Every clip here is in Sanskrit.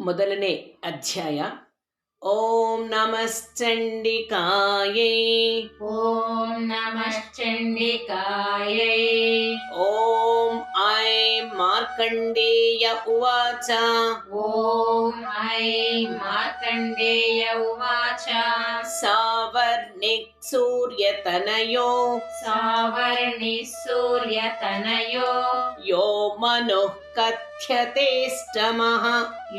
ಮೊದಲನೇ ಅಧ್ಯಾಯ. ಓಂ ನಮಶ್ಚಂಡಿಕಾಯೈ. ಓಂ ನಮಶ್ಚಂಡಿಕಾಯೈ. ಓಂ ಐಂ ಮಾರ್ಕಂಡೇಯ ಉವಾಚ. ಓಂ ಐಂ ಮಾರ್ಕಂಡೇಯ ಉವಾಚ. ಸಾವರ್ಣಿಕ್ ಸೂರ್ಯತನಯೋ ಸಾವರ್ಣಿಃ ಸೂರ್ಯತನಯೋ ಯೋ ಮನುಃ ಕಥ್ಯತೇಷ್ಟಮಃ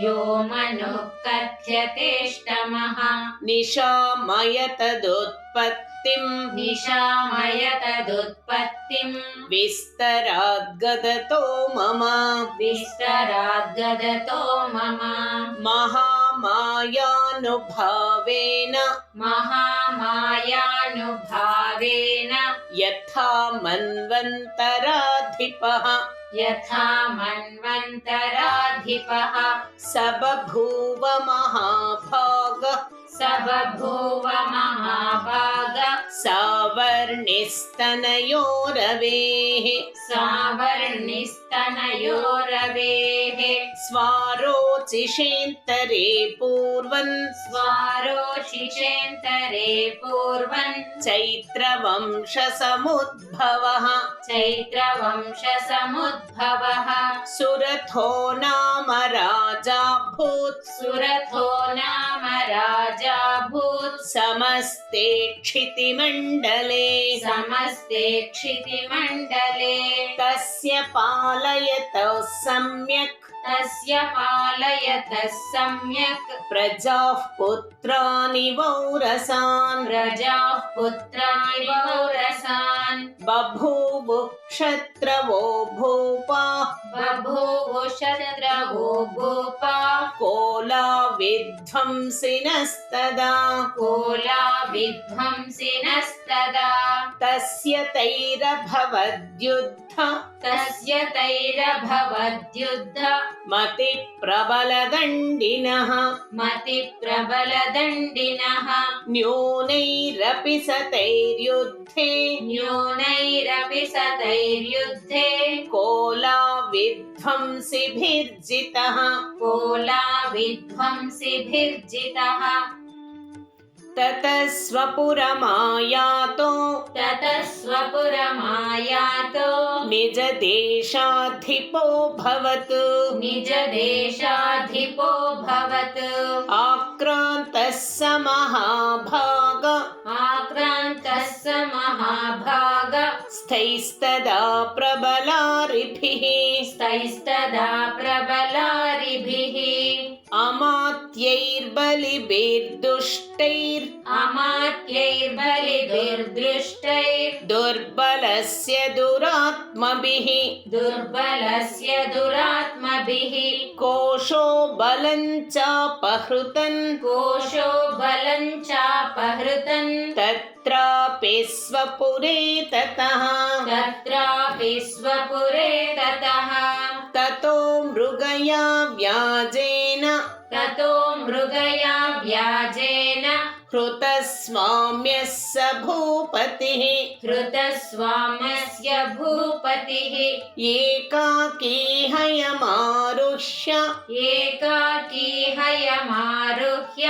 ಯೋ ಮನುಃ ಕಥ್ಯತೇಷ್ಟಮಃ ನಿಶಾಮಯ ತದುತ್ಪತ್ತಿಂ ನಿಶಾಮಯ ತದುತ್ಪತ್ತಿಂ ವಿಸ್ತರಾದ್ಗದತೋ ಮಮ ವಿಸ್ತರಾದ್ಗದತೋ ಮಮ ಮಹಾಮಾಯಾನುಭಾವೇನ ಮಹಾಮಾಯಾನುಭಾವೇನ ಯಥಾ ಮನ್ವಂತರಾಧಿಪಃ ಯಥಾ ಮನ್ವಂತರಾಧಿಪಃ ಸ ಬಭೂವ ಮಹಾಭಾಗಃ ಸ ಬಭೂವ ಮಹಾಭಾಗ ಸಾವರ್ಣಿಸ್ತನಯೋರವೇಃ ಸಾವರ್ಣಿಸ್ತನಯೋರವೇಃ ಸ್ವಾರೋಚಿಷೇಂತರೇ ಪೂರ್ವನ್ ಸ್ವಾರೋಚಿಷೇಂತರೇ ಪೂರ್ವನ್ ಚೈತ್ರವಂಶ ಸಮುದ್ಭವಃ ಚೈತ್ರವಂಶ ಸಮುದ್ಭವಃ ಸುರಥೋ ನಾಮ ರಾಜಾಭೂತ್ ಸುರಥೋ ನಾಮ ರಾಜಾಭೂತ್ ಸಮಸ್ತೆ ಕ್ಷಿತಿಮಂಡಲೆ ಸಮಸ್ತೆ ಕ್ಷಿತಿಮಂಡಲೆ ತಸ್ಯ ಪಾಲಯತಃ ಸಮ್ಯಕ್ ತಸ್ಯ ಪಾಲಯತಃ ಸಮ್ಯಕ್ ಪ್ರಜಾಃ ಪುತ್ರಾನಿ ವೌರಸಾನ್ ಪ್ರಜಾಃ ಪುತ್ರಾಣಿ ವೌರಸಾನ್ ಬಭೂವು ಕ್ಷತ್ರವೋ ಭೂಪಾಃ ಬಭೂವು ಶತ್ರವೋ ಭೂಪಾಃ ಕೋಲಾ ವಿಧ್ವಂಸಿನಸ್ತದಾ ಕೋಲಾ ವಿಧ್ವಂಸಿನಸ್ತದಾ ತಸ್ಯ ತೈರಭವದ್ಯುದ್ಧ ತಸ್ಯ ತೈರಭವದ್ಯುದ್ಧ ಮತಿ ಪ್ರಬಲದಂಡಿನಃ ಮತಿ ಪ್ರಬಲದಂಡಿನಃ ನ್ಯೂನೈರಪಿ ಸತೈರ್ಯುದ್ಧೇ ನ್ಯೂನೈರಪಿ ಸತೈರ್ಯುದ್ಧೇ ಕೋಲಾ ವಿಧ್ವಂಸಿಭಿರ್ಜಿತಃ ಕೋಲಾ ವಿಧ್ವಂಸಿಭಿರ್ಜಿತಃ ತತಃ ಸ್ವಪುರಮಾಯಾತೋ ತತಃ ಸ್ವಪುರಮಾಯಾತೋ ನಿಜ ದೇಶಾಧಿಪೋ ಭವತ್ ನಿಜ ದೇಶಾಧಿಪೋ ಭವತ್ ಆಕ್ರಾಂತಃ ಸ ಮಹಾಭಾಗ ಆಕ್ರಾಂತಃ ಸ ಮಹಾಭಾಗ ಸ್ಥೈಸ್ತದಾ ಪ್ರಬಲಾರಿಭಿಃ ಸ್ಥೈಸ್ತದಾ ಪ್ರಬಲಾರಿಭಿಃ ಅಮಾತ್ಯೈರ್ಬಲಿಭಿರ್ದುಷ್ಟೈರ್ ಅಮಾತ್ಯೈರ್ಬಲಿಭಿರ್ದೃಷ್ಟೈರ್ ದುರ್ಬಲಸ್ಯ ದುರಾತ್ಮಭಿಃ ದುರ್ಬಲಸ್ಯ ದುರಾತ್ಮಭಿಃ ಕೋಶೋ ಬಲಂಚಾಪಹೃತನ್ ಕೋಶೋ ಬಲಂಚಾಪಹೃತನ್ ತತ್ರಾಪಿ ಸ್ವಪುರೇ ತತಃ ತತ್ರಾಪಿ ಸ್ವಪುರೇ ತತಃ ತತೋ ಮೃಗಯಾ ವ್ಯಾಜೇನ ತತೋ ಮೃಗಯಾ ವ್ಯಾಜೇನ ಹೃತಸ್ವಾಮ್ಯಃ ಸ ಭೂಪತಿಃ ಹೃತಸ್ವಾಮ್ಯಸ್ಯ ಭೂಪತಿಃ ಏಕಾಕೀ ಹಯಮಾರುಷ್ಯ ಏಕಾಕೀ ಹಯಮಾರುಹ್ಯ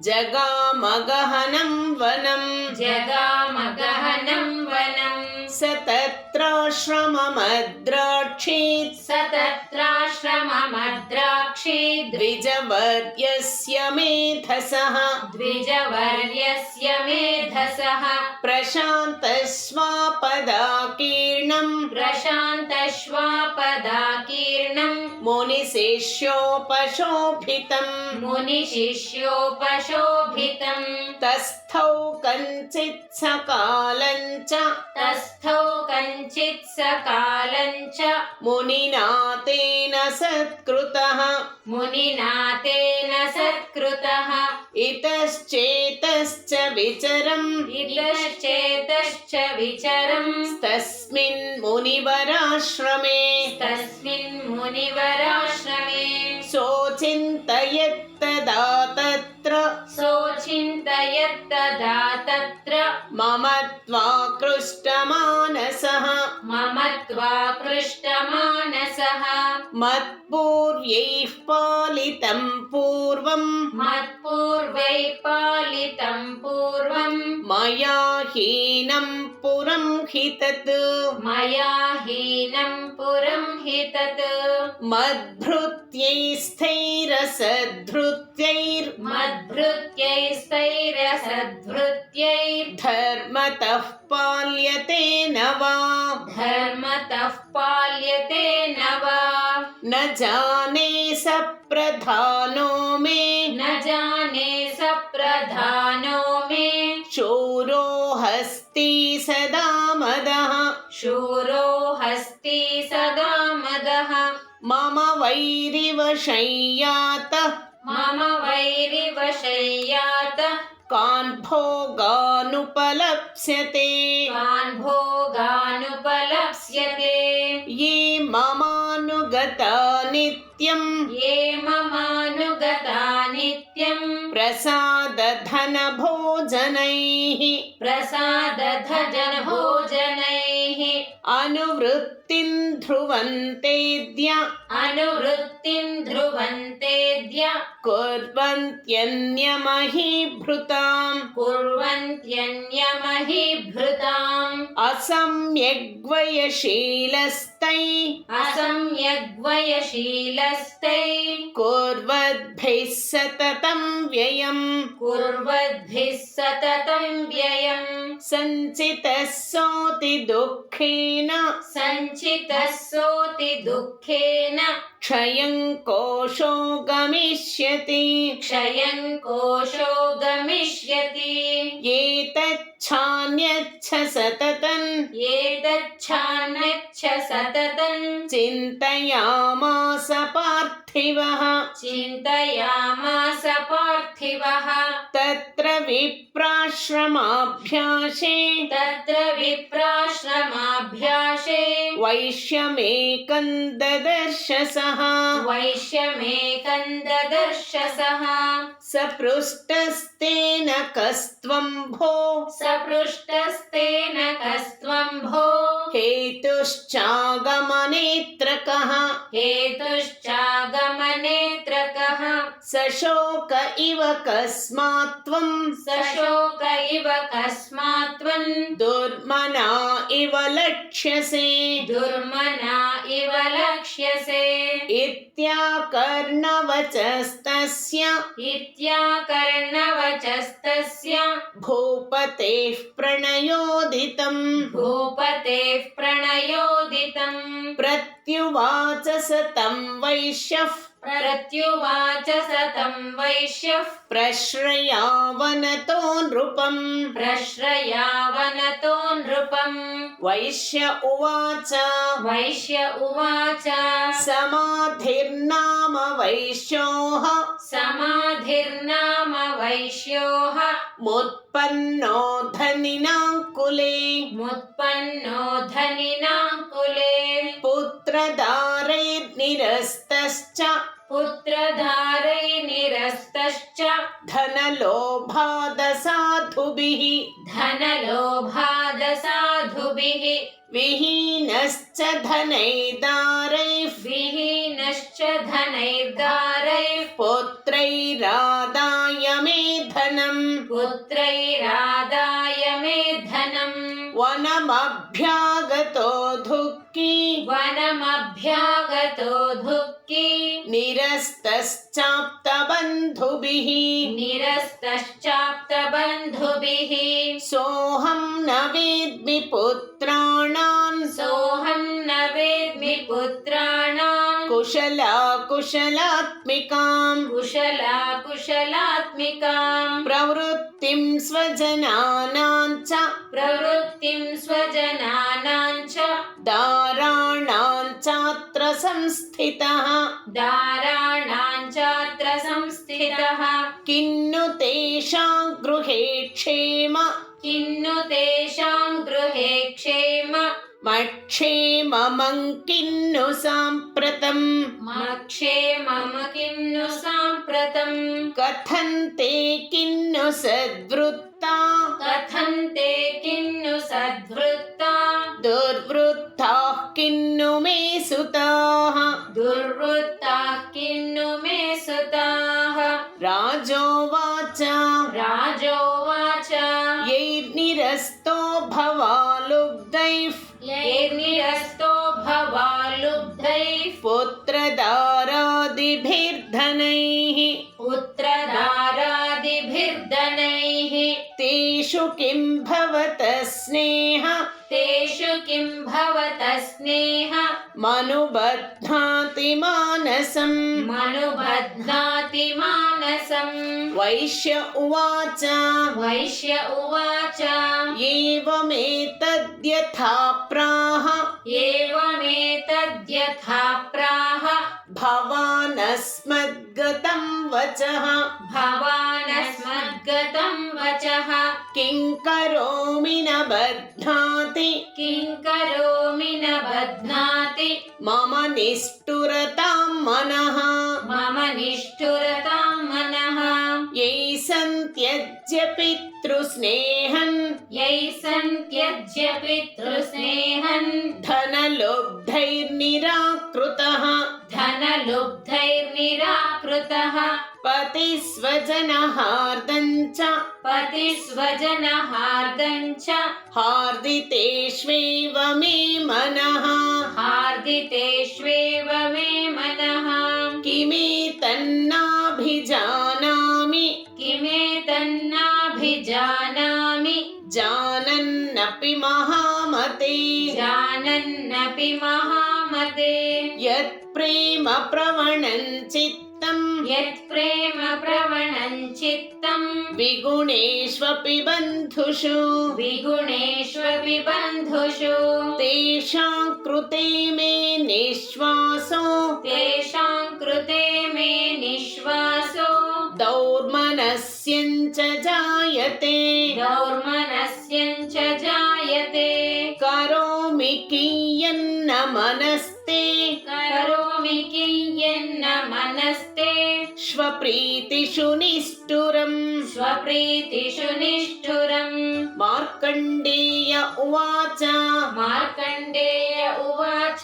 ಜಗಾಮಗಹನಂ ವನಂ ಜಗಾಮಗಹನಂ ವನಂ ಸ ತತ್ರಾಶ್ರಮಮದ್ರಾಕ್ಷೀತ್ ಸ ತತ್ರಾಶ್ರಮಮದ್ರಾಕ್ಷಿ ದ್ವಿಜವರ್ಯಸ್ಯ ಮೇಧಸಃ ದ್ವಿಜವರ್ಯಸ್ಯ ಮೇಧಸಃ ಪ್ರಶಾಂತಸ್ವಾಪದಾಕೀರ್ಣಂ ಪ್ರಶಾಂತಶ್ವಾಪದಾಕೀರ್ಣಂ ಮುನಿಶಿಷ್ಯೋಪಶೋಭಿತಂ ಮುನಿಶಿಷ್ಯೋಪಶೋಭಿತಂ ತಸ್ಥೌ ಕಂಚಿತ್ ಸಕಾಲಂಚ ತಸ್ಥೌ ಕಂಚಿತ್ ಸಕಾಲಂಚ ಮುನಿನಾ ತೇನ ಸತ್ಕೃತಃ ಮುನಿನಾ ತೇನ ಸತ್ಕೃತಃ ಇತಶ್ಚೇತಶ್ಚ ವಿಚರಂ ಇತಶ್ಚೇತಶ್ಚ ವಿಚರಂ ತಸ್ಮಿನ್ ಮುನಿವರಾಶ್ರಮೇ ತಸ್ಮಿನ್ ಮುನಿವರಾಶ್ರಮೇ ಸೋಚಿಂತಯತ್ತದಾ ತತ್ರ ಸೋಚಿಂತಯತ್ತದಾ ತತ್ರ ಮಮ ತ್ವಾಕೃಷ್ಟಮಾನಸಃ ಮಮ मत्वा कृष्टमानसः मत्पूर्वैः पालितं पूर्वं मत्पूर्वैः पालितं पूर्वं मया हीनं पुरं हि तत् मया हीनं पुरं हि तत् मद्भृत्यैस्तैरसद्धृत्यैर्धर्मतः पाल्यते न वा धर्मतः पाल्यते न वा न जाने स प्रधानो मे न जाने स प्रधानो मे शूरो हस्ति सदा मदः शूरो हस्ति सदा मदः मम वैरिवशय्यातः मम वैरिवशय्यातः कान् भोगानुपलप्स्यते कान् भोगानुपलप्स्यते ये ममानुगता नित्यं ये ममानुगता नित्यं प्रसादधनभोजनैः प्रसादधजनभोजनैः अनुवृत्तिं ध्रुवन्तेद्य अनुवृत्तिं ध्रुवन्तेद्य कुर्वन्त्यन्यमहीभृताम् कुर्वन्त्यन्यमहीभृताम् असम्यग्वयशीलस्तै असम्यग्वयशीलस्तै कुर्वद्भिः सततं व्ययम् कुर्वद्भिः सततं व्ययम् सञ्चितः सोति दुःखेन सञ्चितः सोति दुःखेन क्षयं कोशो गमिष्यति क्षयं कोशो गमिष्यति एतच्छान्यच्छ सततं एतच्छान्यच्छ सततं चिन्तयामास पार्थिवः चिन्तयामास पार्थिवः तत्र विप्राश्रमाभ्यासे तत्र विप्राश्रमाभ्यासे वैश्यमेकं ददर्श सः वैश्यमेकं ददर्श सः स पृष्टस्तेन कस्त्वं भो सपृष्टस्तेन कस्त्वं भो हेतुश्चागमनेऽत्र कः हेतुश्चागमनेऽत्र कः सशोक इव कस्मात् त्वं सशोक इव कस्मात् त्वं दुर्मना इव लक्ष्यसे दुर्मना इव लक्ष्यसे इत्याकर्णवचस्तस्य इत्याकर्णवचस्तस्य भूपतेः प्रणयोदितम् भूपतेः प्रणयोदितम् प्रत्युवाच स तं वैश्यः प्रत्युवाच स तं वैश्यः प्रश्रयावनतो नृपम् प्रश्रयावनतो नृपम् वैश्य उवाच वैश्य उवाच समाधिर्नाम वैश्योः समाधिर्नाम वैश्योः मुत्पन्नो धनिनां कुले मुत्पन्नो धनिनां कुले पुत्रदारैर्निरस्तश्च पुत्रधारैर्निरस्तश्च धनलोभादसाधुभिः धनलोभादसाधुभिः विहीनश्च धनैर्दारैः विहीनश्च धनैर्दारैः पुत्रैरादाय मे धनम् पुत्रैरादाय मे धनम् वनमभ्यागतो दुःखी वनमभ्यागतो दुःखी निरस्तश्चाप्तबन्धुभिः निरस्तश्चाप्तबन्धुभिः सोऽहं न वेद्मि पुत्राणाम् सोऽहं न वेद्मि पुत्राणाम् कुशलात्मिकाम् कुशलात्मिकाम् प्रवृत्तिं स्वजनानां च प्रवृत्तिं स्वजनानां च दाराणां चात्र संस्थितः दाराणां चात्र संस्थितः किन्नु तेषां गृहे क्षेम किन्नु तेषां गृहे क्षेम मक्षेममं किन्नु साम्प्रतम् मक्षेमं किन्नु साम्प्रतम् कथन्ते किन्नु सद्वृत्ता कथन्ते किन्नु सद्वृत्ता दुर्वृत्ताः किन्नु यैर्निरस्तो भवालुब्धैः यैर्निरस्तो भवालुब्धैः पुत्रदारादिभिर्धनैः पुत्रदारादिभिर्धनैः तेषु किं भवतः स्नेह तेषु किं भवतः स्नेह मनुबध्नाति मानसम् मनुबध्नाति मानसम् वैश्य उवाच वैश्य उवाच एवमेतद्यथा प्राह एवमेतद्यथा प्राह भवानस्मद्गतं वचः भवानस्मद्गतं वचः किं करोमि न बध्नाति किं करोमि न बध्नाति मम निष्ठुरतां मनः मम निष्ठुरतां मनः यै सन्त्यज्य पितृस्नेहन् यै सन्त्यज्य पितृस्नेहन् धनलुब्धैर्निराकृतः धनलुब्धैर्निराकृतः पतिस्वजनहार्दं च पतिस्वजनहार्दं च हार्दितेष्वेव मे मनः हार्दितेष्वेव मे मनः किमेतन्नाभिजानामि किमेतन्नाभिजानामि जानन्नपि महामते जानन्नपि महामते यत्प्रेम प्रवणं चित्तं यत्प्रेम प्रवणं चित्तं विगुणेष्वपि बन्धुषु विगुणेष्वपि बन्धुषु तेषां कृते मे निःश्वासो तेषां कृते मे निःश्वासो दौर्मनस्यञ्च जायते दौर्मनस्यञ्च जायते करोमि कियन्न मनस्ते करोमि कियन्न मनस्ते स्वप्रीतिषु निष्ठुरम् स्वप्रीतिषु निष्ठुरम् मार्कण्डेय उवाच मार्कण्डेय उवाच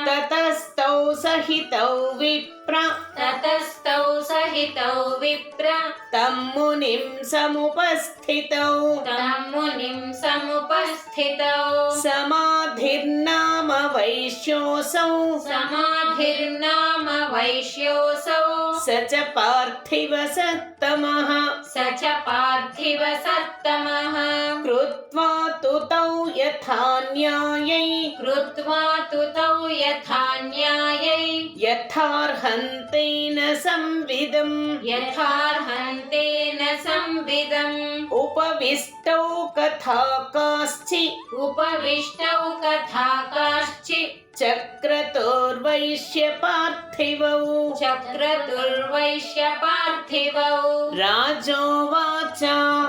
ततस्तौ सहितौ विप्र ततस्तौ सहितौ विप्र तं मुनिं समुपस्थितौ तं मुनिं समुपस्थितौ समाधिर्नाम वैश्योऽसौ समाधिर्नाम वैश्योऽसौ स च पार्थिव सत्तमः स च पार्थिव सत्तमः कृत्वा तुतौ यथा न्यायै कृत्वा तुतौ यथा न्यायै यथार्हन्तेन संविदम् यथार्हन्तेन संविदम् उपविष्टौ कथाकाश्चि उपविष्टौ कथाकाश्चि चक्रतुर्वैश्य पार्थिवौ चक्रतुर्वैश्य पार्थिवौ राजोवाच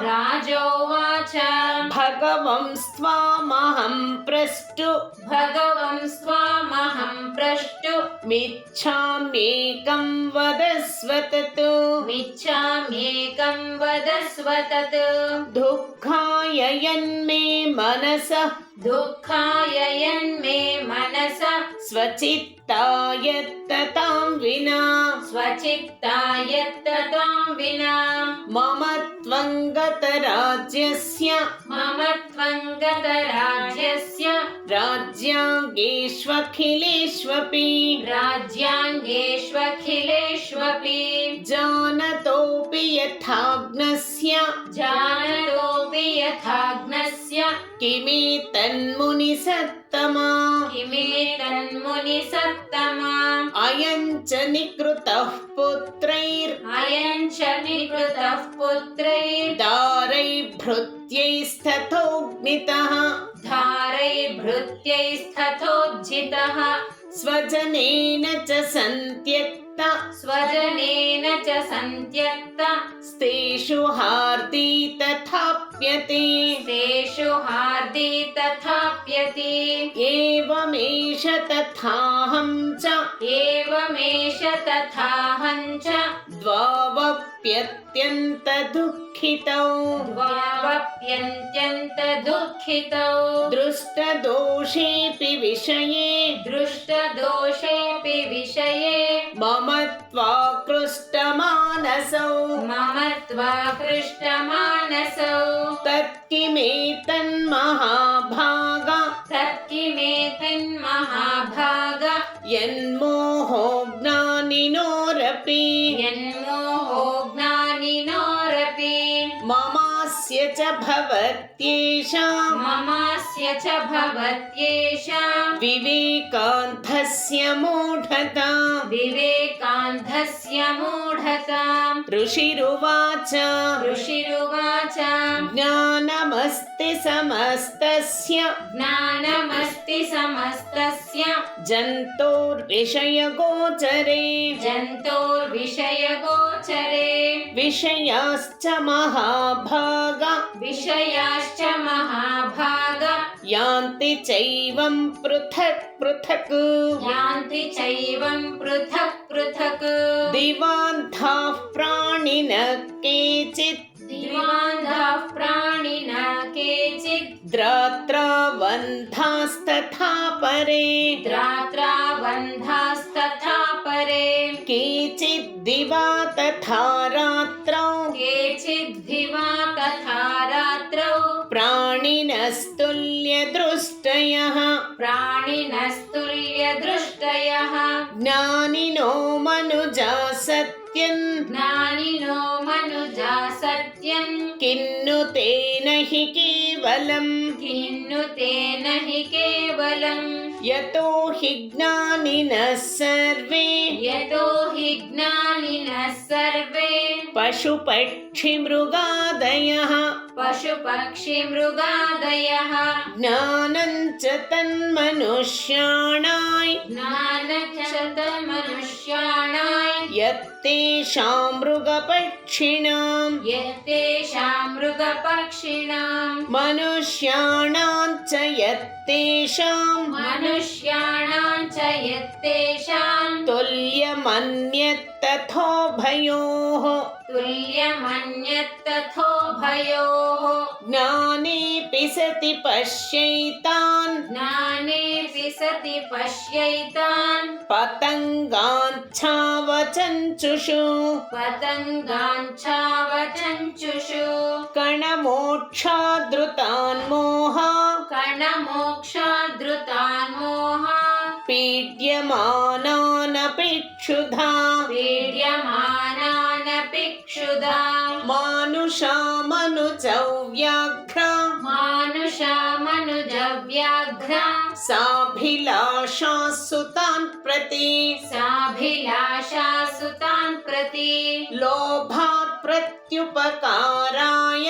राजोवाच भगवंस्त्वामहं प्रष्टु भगवं स्वामहं प्रष्टु मिच्छाम्येकं वदस्व तत् मिच्छाम्येकं वदस्व तत् दुःखाय यन्मे मनसः दुःखाय यन्मे मनसा स्वचित्ताय ततां विना स्वचित्ताय ततां विना मम त्वं गतराज्यस्य मम त्वं गतराज्यस्य राज्याङ्गेष्वखिलेष्वपि राज्याङ्गेष्वखिलेष्वपि जानतोऽपि यथाग्नस्य जानतोऽपि यथाग्नस्य किमेतन्मुनिसत्तमा किमेतन्मुनिसत्तमा अयं च निकृतः पुत्रैर् अयं च निकृतः पुत्रैः दारैर्भृत्यैस्तथोऽग्नितः धारैर्भृत्यैस्तथोज्झितः स्वजनेन च सन्त्यक्ता स्वजनेन च सन्त्यक्ता स्तेषु हार्दी तथाप्यते तेषु हार्दी तथाप्यति एवमेष तथाहं च एवमेष तथाहं च द्वावप् द्वावप्यत्यन्तदुःखितौ द्वावप्यत्यन्तदुःखितौ दृष्टदोषेऽपि विषये दृष्टदोषेऽपि विषये ममत्वाकृष्टमानसौ ममत्वाकृष्टमानसौ तत्किमेतन्महाभाग तत्किमेतन्महाभाग यन्मोहो ज्ञानिनोरपि यन्मोहो ज्ञानिनोरपि ममास्य च भवत्येषां ममास्य च भवत्येषा विवेकान्धस्य मूढता विवेकान्धस्य मूढताम् ऋषिरुवाच ऋषिरुवाच ज्ञानमस्ति समस्तस्य ज्ञानमस्ति समस्तस्य जन्तोर्विषयगोचरे जन्तोर्विषयगोचरे विषयाश्च महाभाग विषयाश्च महाभाग यान्ति चैवं पृथक् पृथक् यान्ति चैवं पृथक् पृथक् दिवान्धाः प्राणिनः केचित् दिवान्धाः प्राणिनः केचित् द्रात्रावन्धास्तथा परे द्रात्रावन्धास्तथा परे केचिद्दिवा तथा रात्रौ केचिद्धिवा तथा रात्रौ प्राणिनस्तुल्यदृष्टयः प्राणिनस्तुल्यदृष्टयः ज्ञानिनो मनुजा सत्यन् ज्ञानिनो मनुजा सत्यम् किन्नु तेन हि केवलम् किन्नु तेन हि केवलम् यतो हि ज्ञानिनः सर्वे यतो हि ज्ञानिनः सर्वे पशुपक्षिमृगादयः पशुपक्षिमृगादयः ज्ञानं च तन्मनुष्याणाय ज्ञानक्षतमनुष्याणाय यत्तेषां मृगपक्षिणां यत्तेषां मृगपक्षिणां मनुष्याणां च यत्तेषां मनुष्याणां च यत्तेषां तुल्यमन्यत्तथोभयोः तुल्यमन्यत्तथोभयोः ज्ञानेऽपि सति पश्यैतान् ज्ञानेऽपि सति पश्यैतान् पतङ्गाच्छावचञ्चुषु पतङ्गाञ्छावचञ्चुषु कणमोक्षादृतान्मोहा कणमोक्षादृतान्मोहा पीड्यमानानपि क्षुधा पीड्यमानानपि क्षुधा मानुषामनुजौ व्याघ्रा मानुषामनुजव्याघ्रा साभिलाषा सुतान् प्रति साभिलाषा सुतान् प्रति लोभात् प्रत्युपकाराय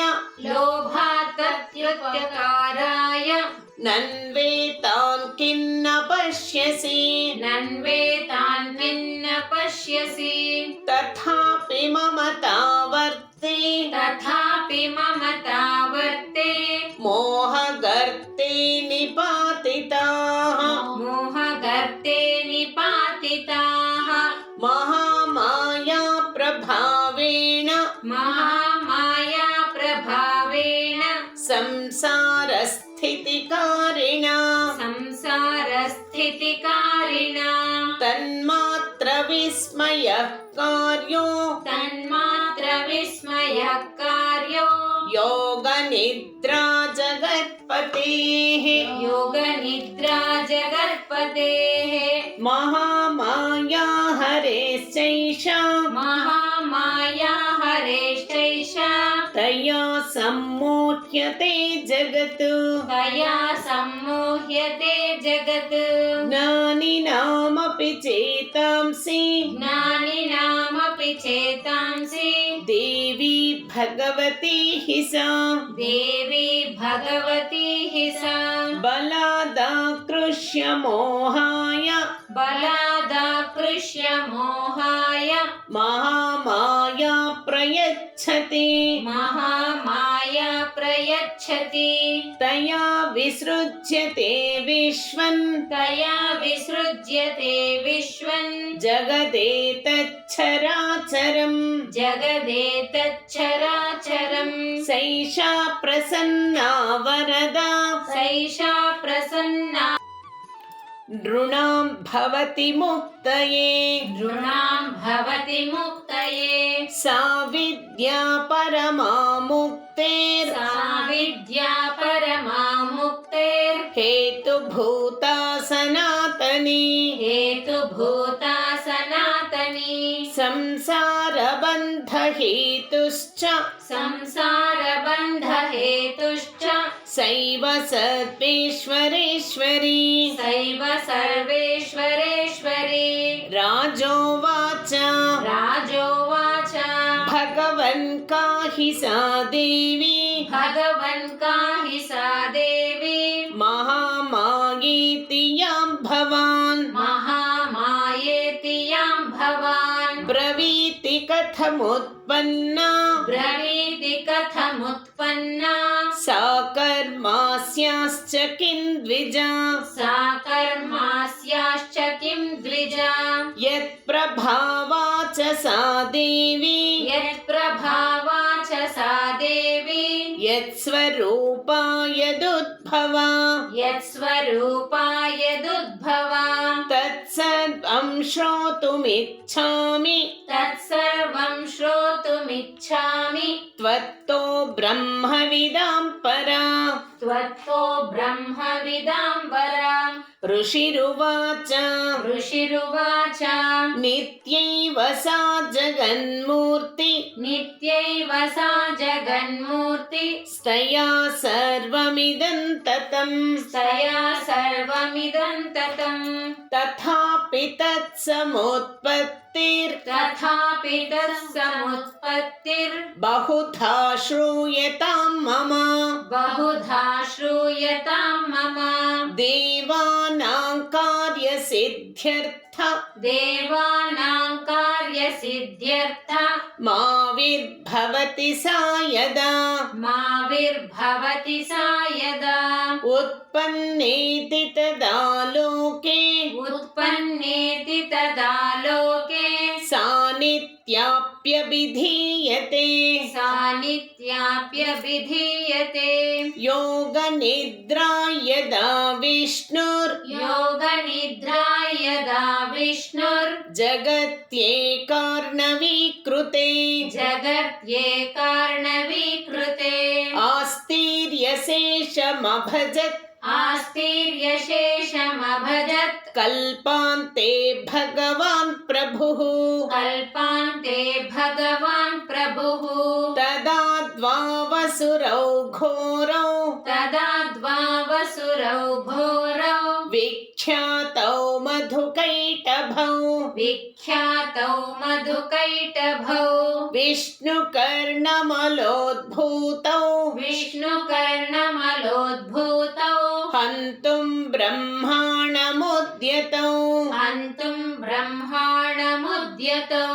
लोभात् प्रत्युपकाराय नन्वेतान् किन्न पश्यसि नन्वेतान् किन्न पश्यसि तथापि ममतावर्ते तथापि ममतावर्ते मोहगर्ते निपातिताः मोहगर्ते निपातिताः महामाया प्रभावेण महामाया प्रभावेण संसारस्थितिकारिणा संसारस्थितिकारिणा तन्मात्र विस्मयः कार्यो तन्मात्र विस्मयः कार्यो योगनिद्रा जगत्पतेः योगनिद्रा जगत्पतेः महामाया हरेश्चैषा महामाया हरेश्चैषा तया सम्मोह्यते जगत् तया सम्मोह्यते जगत् ज्ञानिनामपि चेतांसि ज्ञानिनामपि चेतांसि देवी भगवती हि सा देवी भगवती हि सा बलादाकृष्य मोहाय बलादाकृष्य मोहाय महामाया प्रयच्छति महामाया प्रयच्छति तया विसृज्यते विश्वम् तया विसृज्यते विश्वम् जगदेतच्छराचरम् जगदेतच्चराचरम् सैषा प्रसन्ना वरदा सैषा प्रसन्ना नृणां भवति मुक्तये नृणां भवति मुक्तये सा विद्या परमा मुक्तेर् सा विद्या परमा मुक्तेर् हेतुभूता सनातनी हेतुभूता सनातनी संसारबन्धहेतुश्च संसारबन्धहेतुश्च सैव सर्वेश्वरेश्वरी सैव सर्वेश्वरेश्वरी राजोवाच राजोवाच भगवन् काहि सा देवी भगवन् काहि सा देवी महामायेति यां भवान् महामायेति यां भवान् ब्रवीति कथमुत्पन्ना ब्रवीति कथमुत्पन्ना सा कर्मास्याश्च किं द्विजा सा कर्मास्याश्च किं द्विजा यत्प्रभावा च सा देवी यत्प्रभावा च सा देवी यत्स्वरूपा यदुद्भवा यत्स्वरूपा यदुद्भवा तत्सर्वं श्रोतुमिच्छामि तत्सर्वं श्रोतुमिच्छामि त्वत्तो ब्रह्मविदां परा त्वत्तो ब्रह्मविदां वरा ऋषिरुवाच ऋषिरुवाच नित्यैव सा जगन्मूर्ति नित्यैव सा जगन्मूर्ति स्तया सर्वमिदं ततं तया सर्वमिदं ततं तथापि तत्समुत्पत्तिर् तथापि तत्समुत्पत्तिर् बहुधा श्रूयतां मम बहुधा श्रूयतां मम देवानां कार्यसिद्ध्यर्थ देवानां कार्यसिद्ध्यर्थ माविर्भवति सा यदा माविर्भवति सा यदा उत्पन्नेति तदा लोके उत्पन्नेति तदा लोके सा नित्याप्यभिधीयते सा नित्याप्यभिधीयते योगनिद्रा यदा विष्णुर् योगनिद्रा यदा जगत्येकार्णवीकृते जगत्येकार्णवीकृते आस्तीर्यशेषमभजत् आस्तीर्यशेषमभजत् कल्पान्ते भगवान् प्रभुः कल्पान्ते भगवान् प्रभुः तदा द्वावसुरौ घोरौ तदा द्वावसुरौ घोरौ विख्यातौ मधुकैटभौ विख्यातौ मधुकैटभौ विष्णुकर्णमलोद्भूतौ विष्णुकर्णमलोद्भूतौ हन्तुं ब्रह्माणमुद्यतौ हन्तुं ब्रह्माणमुद्यतौ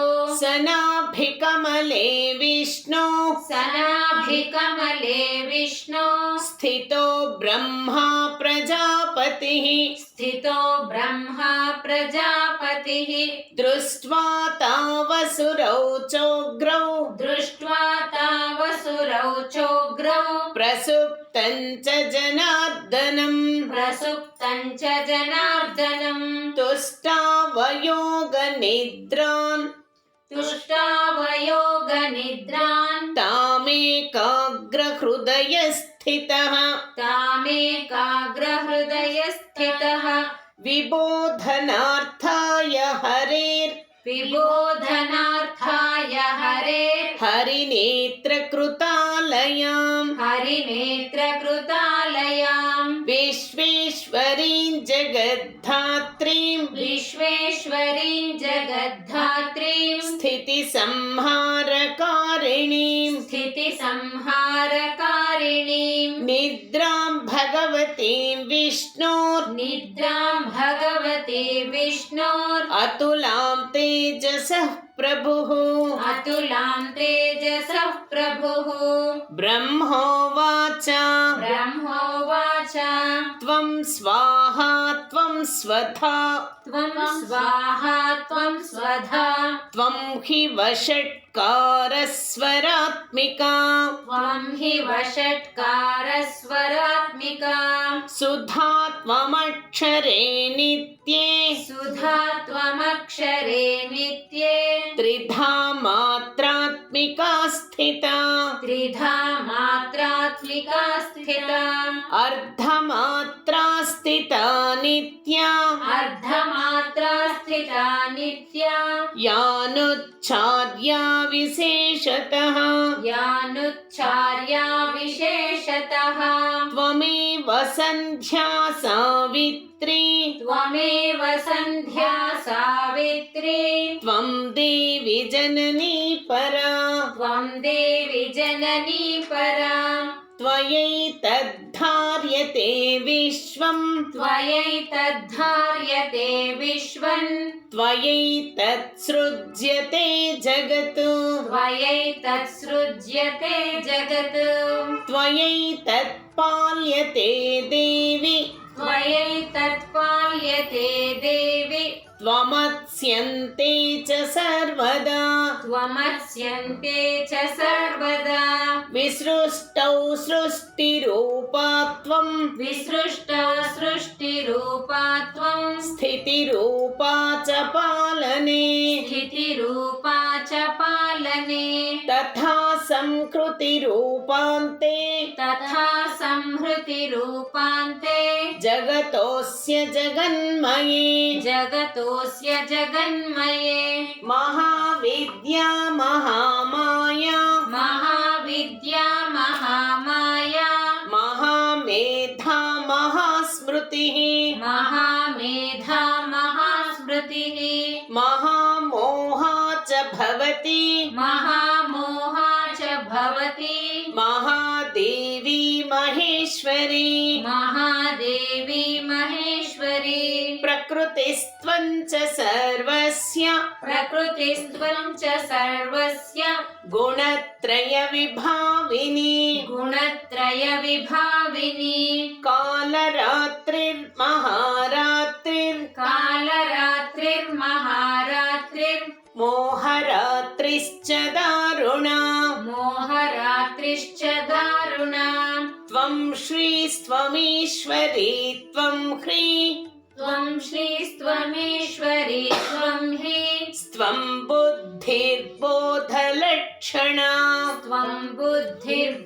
सनाभिकमले विष्णु सनाभिकमले विष्णु स्थितो ब्रह्मा प्रजापतिः स्थितो ब्रह्मा प्रजापतिः दृष्ट्वा तावसुरौ चोग्रौ दृष्ट्वा तावसुरौ चोग्रौ प्रसुप्तं च जनार्दनम् प्रसुप्तं च जनार्दनम् तुष्टावयोगनिद्रान् तुष्टावयोगनिद्रान् तामेकाग्रहृदयस्थितः तामेकाग्रहृदयस्थितः विबोधनार्थाय हरेर् विबोधनार्थाय हरेर् हरिनेत्रकृतालयाम् हरिनेत्रकृतालयाम् विश्वेश्वरीं जगद्धात्रीं विश्वेश्वरीं जगद्धात्रीं स्थितिसंहारकारिणीं स्थितिसंहारकारिणीं निद्रां भगवतीं विष्णोर् निद्रां भगवते विष्णोर् अतुलां तेजसः प्रभुः अतुलां तेजसः प्रभुः ब्रह्मोवाच ब्रह्मोवाच च त्वं स्वाहा त्वं स्वधा त्वं स्वाहा त्वं स्वधा त्वं हि वषट्कारस्वरात्मिका त्वं हि वषट्कारस्वरात्मिका सुधा त्वमक्षरे नित्ये सुधा त्वमक्षरे नित्ये त्रिधा मात्रात्मिका स्थिता त्रिधा मात्रात्मिका स्थिता अर्धमात्रा स्थिता नित्या अर्धमात्रा स्थिता नित्या यानुच्चार्या विशेषतः यानुच्चार्या विशेषतः त्वमेव सन्ध्या सावित्री त्वमेव सन्ध्या सावित्री त्वं देवि जननी परा त्वं देवि जननी परा त्वयैतद्धार्यते विश्वं त्वयैतद्धार्यते विश्वं त्वयैतत्सृज्यते जगत् त्वयैतत्सृज्यते जगत् त्वयैतत्पाल्यते देवि त्वयैतत्पाल्यते देवि त्वमत्स्यन्ते च सर्वदा त्वमत्स्यन्ते च सर्वदा विसृष्टौ सृष्टिरूपा त्वं विसृष्टा सृष्टिरूपा त्वं स्थितिरूपा च पालने स्थितिरूपा च पालने तथा संकृतिरूपान्ते तथा संहृतिरूपान्ते जगतोऽस्य जगन्मये जगतोऽस्य जगन्मये महाविद्या महामाया महाविद्या महामाया महामेधा महास्मृतिः महामेधा महास्मृतिः महामोहा च भवति महामोहा च भवति महादेवी महेश्वरी महादेवी महेश्वरी प्रकृतिस्त्वं च सर्वस्य प्रकृतिस्त्वं च सर्वस्य गुणत्रयविभाविनी गुणत्रयविभाविनी कालरात्रिर्महारात्रिर् मोहरात्रिश्च दारुणा मोहरात्रिश्च दारुणा त्वं श्रीस्त्वमीश्वरी त्वं ह्रीं त्वं श्रीस्त्वमेश्वरी त्वं हि त्वं बुद्धिर्बोधलक्षणा त्वं बुद्धिर्बोधलक्षणा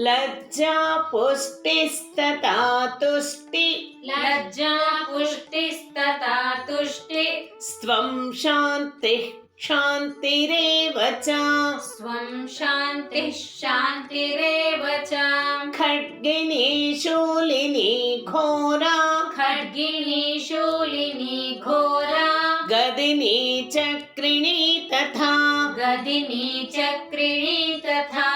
लज्जा पुष्टिस्तथा तुष्टि लज्जा पुष्टिस्तथा तुष्टि त्वं शान्तिः शान्तिरेव च स्वं शान्तिः शान्तिरेव च खड्गिनी शूलिनी घोरा खड्गिनी शूलिनी घोरा गदिनी चक्रिणी तथा गदिनी चक्रिणी तथा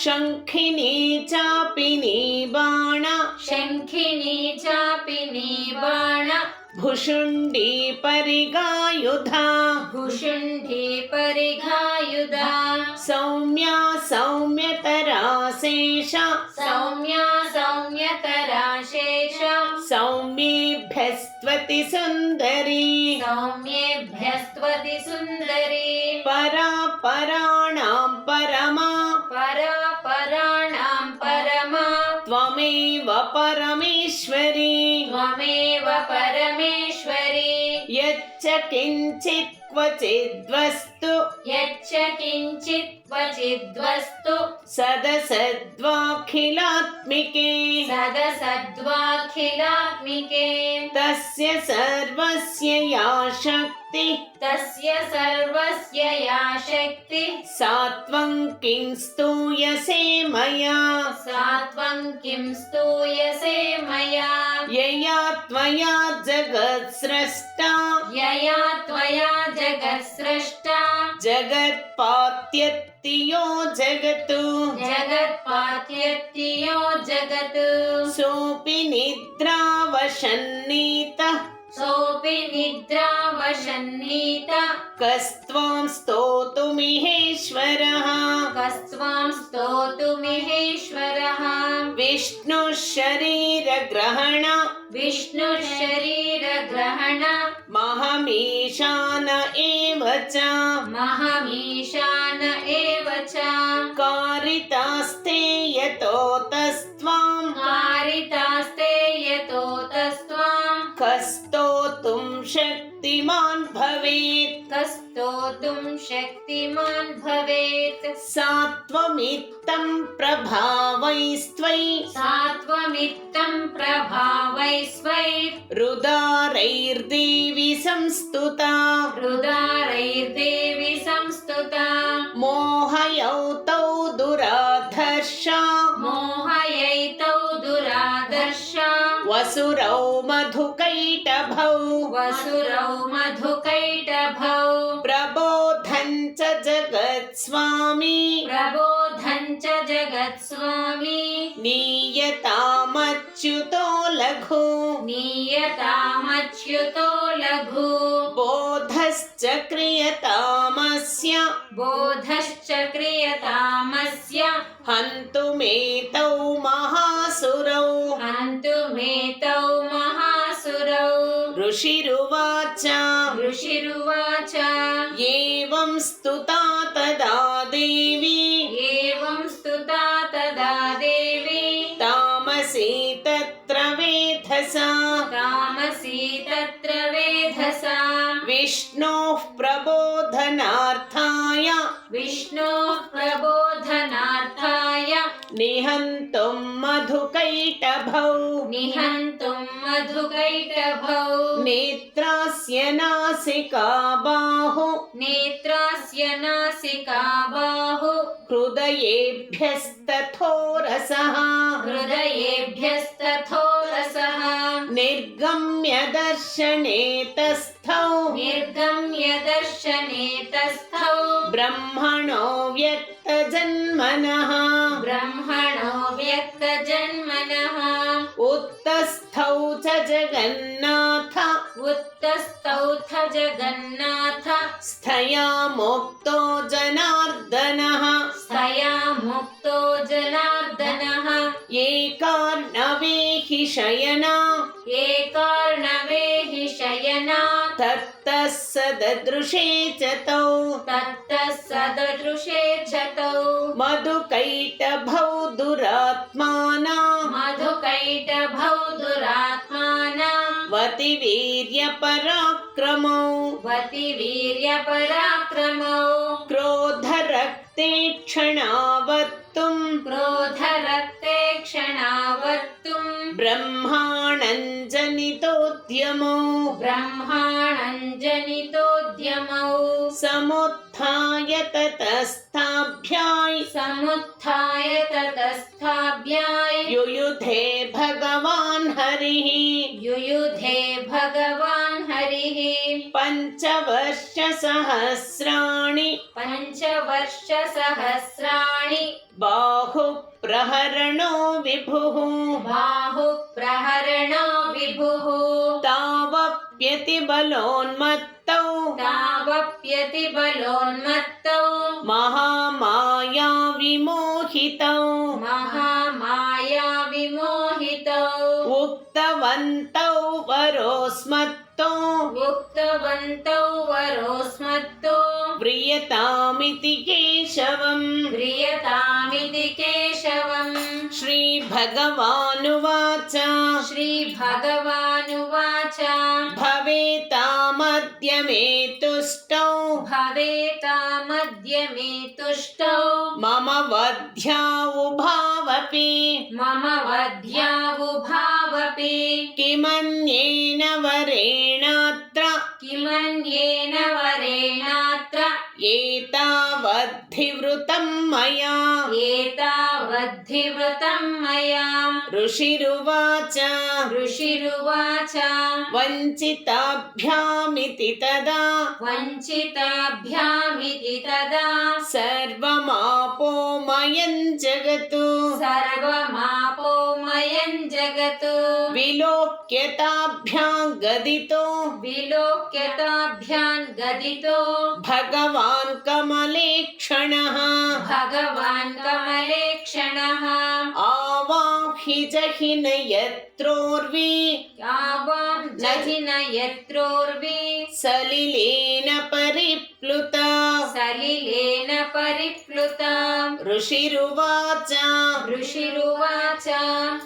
शङ्खिनी चापिनी बाण शङ्खिनी चापिनी बाण भुषुण्डी परिगायुधा भुषुण्डी परिघायुधा सौम्या सौम्यतरा शेषा सौम्या सौम्यतरा शेष सौम्येभ्यस्त्वति सुन्दरी सौम्येभ्यस्त्वति सुन्दरी परा पराणां परमा परा पराणां परमा त्वमेव परमेश्वरी त्वमेव परमेश्वरी यच्च किञ्चित् क्वचिद्वस्तु यच्च किञ्चित् क्वचिद्वस्तु सदसद्वाखिलात्मिके सदसद्वाखिलात्मिके तस्य सर्वस्य या शक्तिः तस्य सर्वस्य या शक्तिः सा त्वं किं स्तूयसे मया सा त्वं किं स्तूयसे मया यया त्वया जगत्स्रष्टा यया त्वया जगत्स्रष्टा जगत्पात्यत्तियो जगतु जगत्पात्यत्तियो जगत् सोऽपि निद्रावशन्नीतः सोऽपि निद्रावशन्नीत कस्त्वां स्तोतुमिहेश्वरः कस्त्वां स्तोतुमिहेश्वरः विष्णुः शरीरग्रहण विष्णुशरीरग्रहण महमीशान एव च महमीशान एव च कारितास्ते यतोतस्त्वां कारितास्ते यतोतस्त्वां कस्तोतुं शक्तिमान् भवेत् कस्तोतुं शक्तिमान् भवेत् सात्वमित्तं प्रभावैस्त्वयि सात्वमित्तं प्रभावैस्वै रुदारैर्देवि संस्तुता रुदारैर्देवि संस्तुता मोहयौतौ दुराधर्षा मोहयैतौ दुरादर्शा वसुरौ मधुकैटभौ वसुरौ मधुकैटभौ प्रबोधं च जगत्स्वामी प्रबोधं च जगत्स्वामी नीयतामच्युतो लघु नीयतामच्युतो लघु बोधश्च क्रियतामस्य बोधश्च क्रियतामस्य हन्तुमेतौ महासुरौ हन्तुमेतौ महासुरौ ऋषिरुवाच ऋषिरुवाच एवं स्तुता तदा देवी एवं स्तुता तदा देवी तामसी तत्र वेधसा तामसी तत्र वेधसा विष्णोः प्रबोधनार्थाय विष्णोः प्रबोधनार्थाय निहन्तुं मधुकैटभौ निहन्तुं मधुकैटभौ नेत्रास्य नासिका बाहु नेत्रास्य नासिका बाहु हृदयेभ्यस्तथोरसः हृदयेभ्यस्तथो रसः निर्गम्य दर्शने तस्थौ निर्गम्य दर्शने तस्थौ ब्रह्मणो व्यक्तजन्मनः ब्रह्मणो व्यक्तजन्मनः उत्तस्थौ च जगन्नाथ उत्तस्थौ थ जगन्नाथ स्थया मुक्तो जनार्दनः स्थया मुक्तो जनार्दनः एकार्णवे हि शयना एकार्णवे हि शयना तत्तः सददृशे च तौ तत्तः सदृशे च तौ मधुकैटभौ दुरात्माना मधुकैटभौ दुरात्मानां वतिवीर्यपराक्रमौ वतिवीर्यपराक्रमौ क्रोधरक्ते क्षणावत्तुं क्रोधरक्ते क्षणावत्तुं ब्रह्माणं जनितोद्यमौ ब्रह्माणञ्जनितोद्यमौ समुत्थाय ततस्ताभ्याय समुत्थाय ततस्थाभ्याय युयुधे भगवान् हरिः युयुधे भगवान् हरिः पञ्चवर्षसहस्राणि पञ्चवर्षसहस्राणि बाहुप्रहरणो विभुः बाहुप्रहरणो विभुः तावप्यतिबलोन्मत्तौ तावप्यतिबलोन्मत्तौ महामाया विमोहितौ महामाया विमोहितौ उक्तवन्तौ वरोस्मत्तो उक्तवन्तौ वरोस्मत्तो व्रियतामिति केशवम् प्रियतामिति केशवम् श्रीभगवानुवाच श्रीभगवानुवाच भवेतामद्य मे तुष्टौ भवेतामद्य मे तुष्टौ मम वध्यावुभावपि मम वध्यावुभावपि किमन्येन वरेणात्र किमन्येन वरेणात्र एतावद्धिवृतं मया एतावद्धिवृतं मया ऋषिरुवाच ऋषिरुवाच वञ्चिताभ्यामिति तदा वञ्चिताभ्यामिति तदा सर्वमापोमयं जगत् सर्वमापोमयं चिन्मयं जगत् विलोक्यताभ्यां गदितो विलोक्यताभ्यां गदितो भगवान् कमलेक्षणः भगवान् कमलेक्षणः आवाहि जहि न यत्रोर्वी आवां जहि न यत्रोर्वी सलिलेन परिप्लुता सलिलेन परिप्लुता ऋषिरुवाच ऋषिरुवाच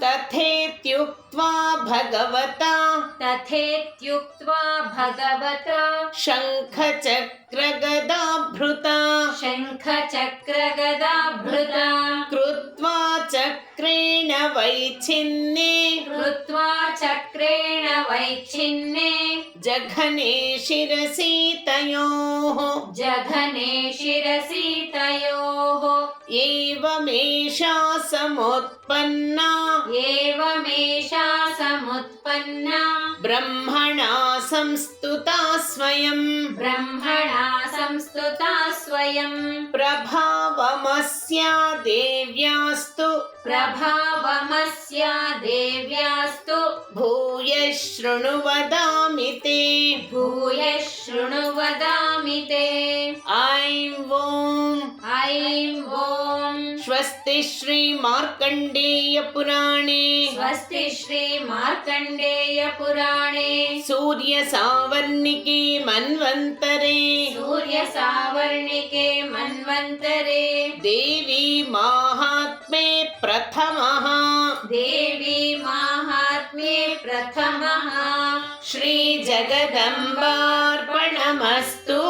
तथेत्युक्त्वा भगवता तथेत्युक्त्वा भगवता शङ्खचक्रगदाभृता शङ्खचक्रगदाभृता कृत्वा चक्रेण वैच्छिन्ने कृत्वा चक्रेण वैच्छिन्ने जघने शिरसि तयोः जघने शिरसि तयोः एवमेषा समुत्पन्ना एवमेषा समुत्पन्ना ब्रह्मणा संस्तुता स्वयं ब्रह्मणा संस्तुता स्वयं प्रभावमस्या देव्यास्तु प्रभावमस्या देव्यास्तु भूयः शृणु वदामि ते भूयः शृणु वदामि ते ऐं ॐ ऐं ॐ स्वस्ति श्रीमार्कण्डेयपुराणे स्वस्ति श्रीमार्कण्डेयपुराणे सूर्यसावर्णिके मन्वन्तरे सूर्यसावर्णिके मन्वन्तरे देवी माहात्म्ये प्रथमः देवी माहात्म्ये प्रथमः श्रीजगदम्बार्पणमस्तु।